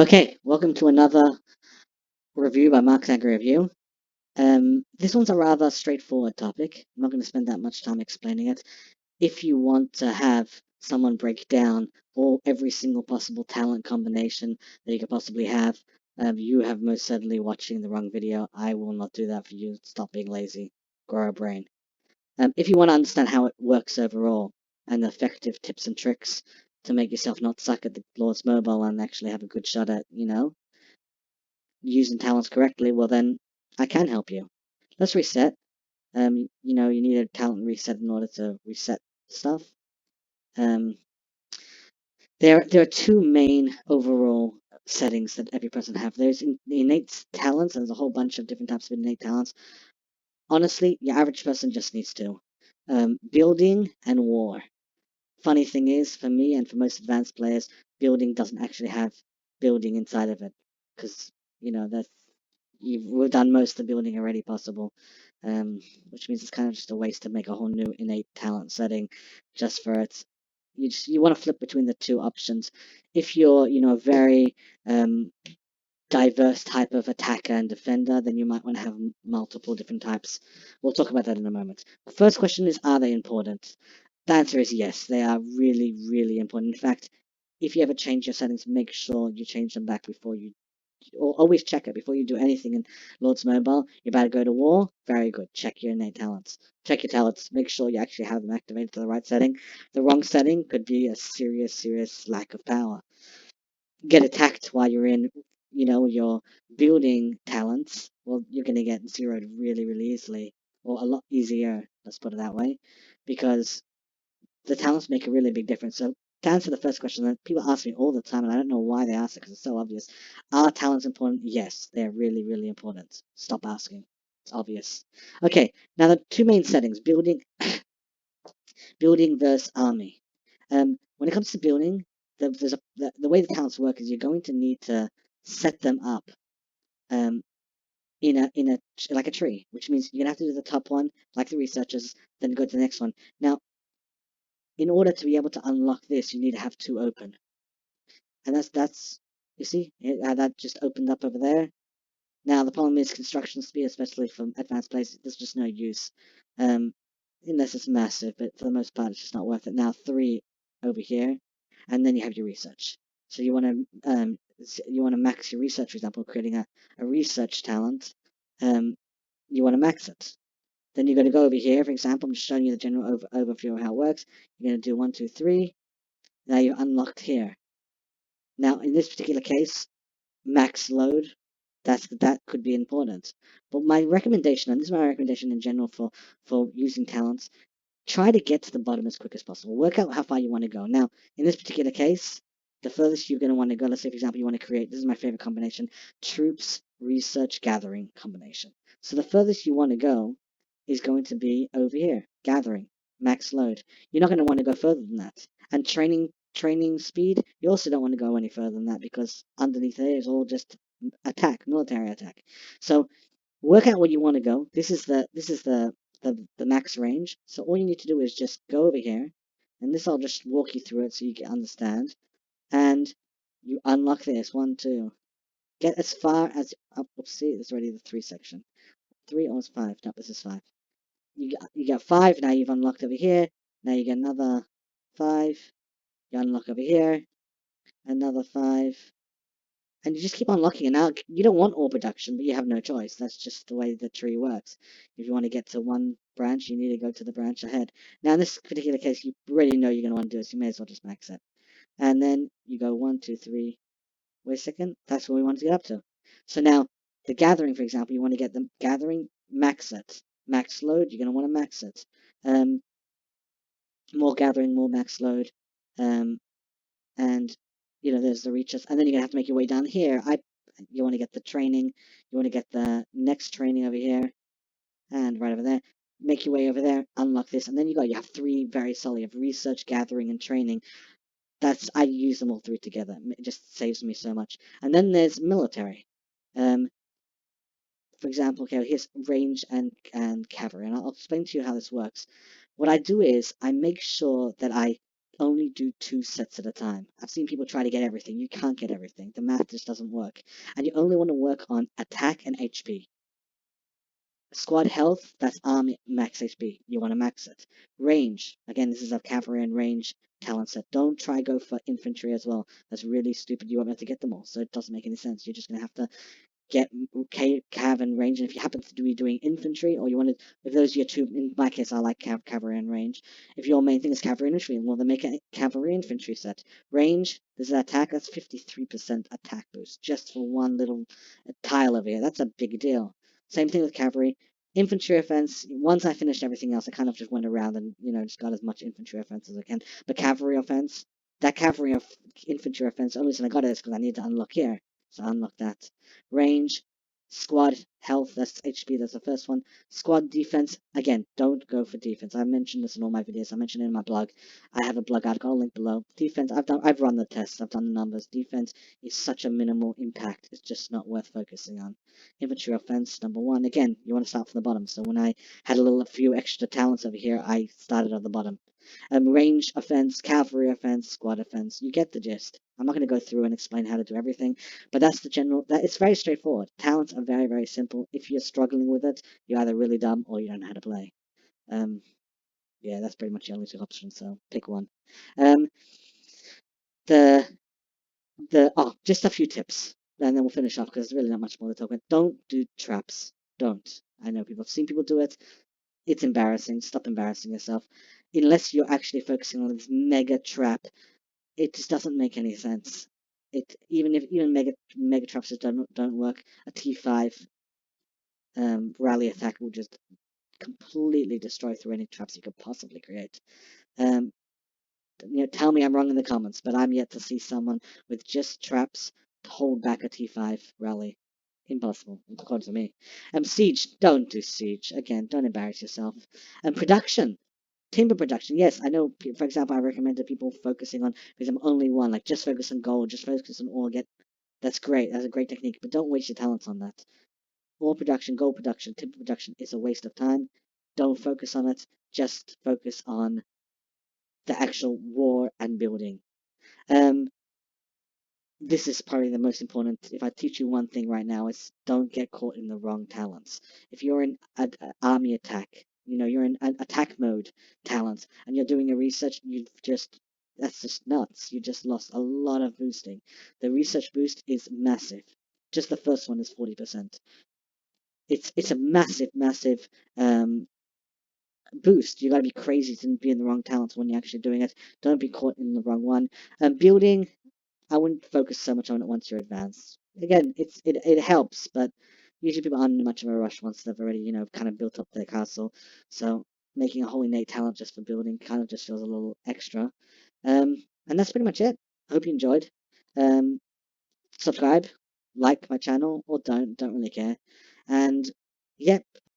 Okay, welcome to another review by Mark's Angry Review. This one's a rather straightforward topic. I'm not going to spend that much time explaining it. If you want to have someone break down every single possible talent combination that you could possibly have, you have most certainly watching the wrong video. I will not do that for you. Stop being lazy. Grow a brain. If you want to understand how it works overall and effective tips and tricks to make yourself not suck at the Lord's Mobile and actually have a good shot at, using talents correctly, well then I can help you. Let's reset. You need a talent reset in order to reset stuff. Um, there are two main overall settings that every person have. There's the innate talents, and there's a whole bunch of different types of innate talents. Honestly, your average person just needs two. Building and war. Funny thing is, for me and for most advanced players, building doesn't actually have building inside of it, because that's we've done most of the building already possible, which means it's kind of just a waste to make a whole new innate talent setting just for it. You want to flip between the two options. If you're a very diverse type of attacker and defender, then you might want to have multiple different types. We'll talk about that in a moment. The first question is, are they important? The answer is yes, they are really, really important. In fact, if you ever change your settings, make sure you change them back before you, or always check it before you do anything in Lord's Mobile. You're about to go to war? Very good. Check your innate talents. Check your talents. Make sure you actually have them activated to the right setting. The wrong setting could be a serious, serious lack of power. Get attacked while you're in, your building talents, well, you're going to get zeroed really, really easily, or a lot easier, let's put it that way, because the talents make a really big difference. So to answer the first question that people ask me all the time, and I don't know why they ask it because it's so obvious. Are talents important? Yes, they're really, really important. Stop asking. It's obvious. Okay, now the two main settings, building versus army. When it comes to building, the way the talents work is you're going to need to set them up um, in a like a tree, which means you're gonna have to do the top one, like the researchers, then go to the next one. Now, in order to be able to unlock this, you need to have two open, and that's you see how that just opened up over there. Now the problem is construction speed, especially from advanced places, there's just no use, um, unless it's massive. But for the most part, it's just not worth it. Now three over here, and then you have your research. So you want to max your research, for example, creating a research talent. You want to max it. Then you're going to go over here, for example, I'm just showing you the general overview of how it works. You're going to do 1, 2, 3. Now you're unlocked here. Now, in this particular case, max load, that could be important. But my recommendation, and this is my recommendation in general for using talents, try to get to the bottom as quick as possible. Work out how far you want to go. Now, in this particular case, the furthest you're going to want to go, let's say, for example, you want to create, this is my favorite combination, troops, research, gathering combination. So the furthest you want to go is going to be over here, gathering, max load. You're not going to want to go further than that. And training speed, you also don't want to go any further than that because underneath there is all just attack, military attack. So work out where you want to go. This is the max range. So all you need to do is just go over here, and this I'll just walk you through it so you can understand. And you unlock this 1, 2. Get as far as up. Oops, see, this is already the 3 section. 3 or 5. No, this is 5. You got 5. Now you've unlocked over here. Now you get another 5. You unlock over here. Another 5. And you just keep unlocking it. Now, you don't want all production, but you have no choice. That's just the way the tree works. If you want to get to one branch, you need to go to the branch ahead. Now, in this particular case, you already know you're going to want to do this. You may as well just max it. And then you go 1, 2, 3. Wait a second. That's what we want to get up to. So now, the gathering, for example, you want to get the gathering, max it. Max load, you're going to want to max it. More gathering, more max load. And there's the reaches, and then you're gonna have to make your way down here. You want to get the training, you want to get the next training over here, and right over there. Make your way over there, unlock this, and then you have 3 very solid. You have research, gathering, and training. I use them all 3 together. It just saves me so much. And then there's military. For example, okay, here's range and cavalry, and I'll explain to you how this works. What I do is I make sure that I only do 2 sets at a time. I've seen people try to get everything. You can't get everything. The math just doesn't work. And you only want to work on attack and HP. Squad health, that's army max HP. You want to max it. Range, again, this is a cavalry and range talent set. Don't try go for infantry as well. That's really stupid. You won't be able to get them all, so it doesn't make any sense. You're just going to have to get cav and range, and if you happen to be doing infantry, or you want to, if those are your two, in my case, I like cavalry and range. If your main thing is cavalry and infantry, well, then make a cavalry infantry set. Range, there's an attack, that's 53% attack boost, just for one little tile over here. That's a big deal. Same thing with cavalry. Infantry offense, once I finished everything else, I kind of just went around and, just got as much infantry offense as I can. But cavalry offense, that cavalry of infantry offense, only reason I got it is because I need to unlock here. So I unlock that. Range, squad health, that's HP, that's the first one. Squad defense, again, don't go for defense. I've mentioned this in all my videos. I mentioned it in my blog. I have a blog article, I'll link below. Defense, I've run the tests, I've done the numbers. Defense is such a minimal impact. It's just not worth focusing on. Infantry offense, number one. Again, you want to start from the bottom. So when I had a few extra talents over here, I started at the bottom. Range offense, cavalry offense, squad offense. You get the gist. I'm not going to go through and explain how to do everything, but that's the general. It's very straightforward. Talents are very, very simple. If you're struggling with it, you're either really dumb or you don't know how to play. Yeah, that's pretty much the only two options. So pick one. Um, the just a few tips, and then we'll finish off because there's really not much more to talk about. Don't do traps. Don't. I know people have seen people do it. It's embarrassing. Stop embarrassing yourself. Unless you're actually focusing on this mega trap, it just doesn't make any sense. Even mega traps just don't work. A T5 rally attack will just completely destroy through any traps you could possibly create. Tell me I'm wrong in the comments, but I'm yet to see someone with just traps to hold back a T5 rally. Impossible, according to me. Siege, don't do siege. Again, don't embarrass yourself. Production. Timber production, yes, I know, for example, I recommended people focusing on, because I'm only one, like just focus on gold, just focus on ore, that's great, that's a great technique, but don't waste your talents on that. Ore production, gold production, timber production is a waste of time. Don't focus on it, just focus on the actual war and building. This is probably the most important. If I teach you one thing right now, it's don't get caught in the wrong talents. If you're in an army attack, you're in an attack mode talent, and you're doing a research, that's just nuts. You just lost a lot of boosting. The research boost is massive. Just the first one is 40%. It's a massive boost. You got to be crazy to be in the wrong talents when you're actually doing it. Don't be caught in the wrong one. Building, I wouldn't focus so much on it once you're advanced. Again, it helps, but usually people aren't in much of a rush once they've already, kind of built up their castle. So making a whole innate talent just for building kind of just feels a little extra. And that's pretty much it. I hope you enjoyed. Subscribe, like my channel, or don't really care. And yep,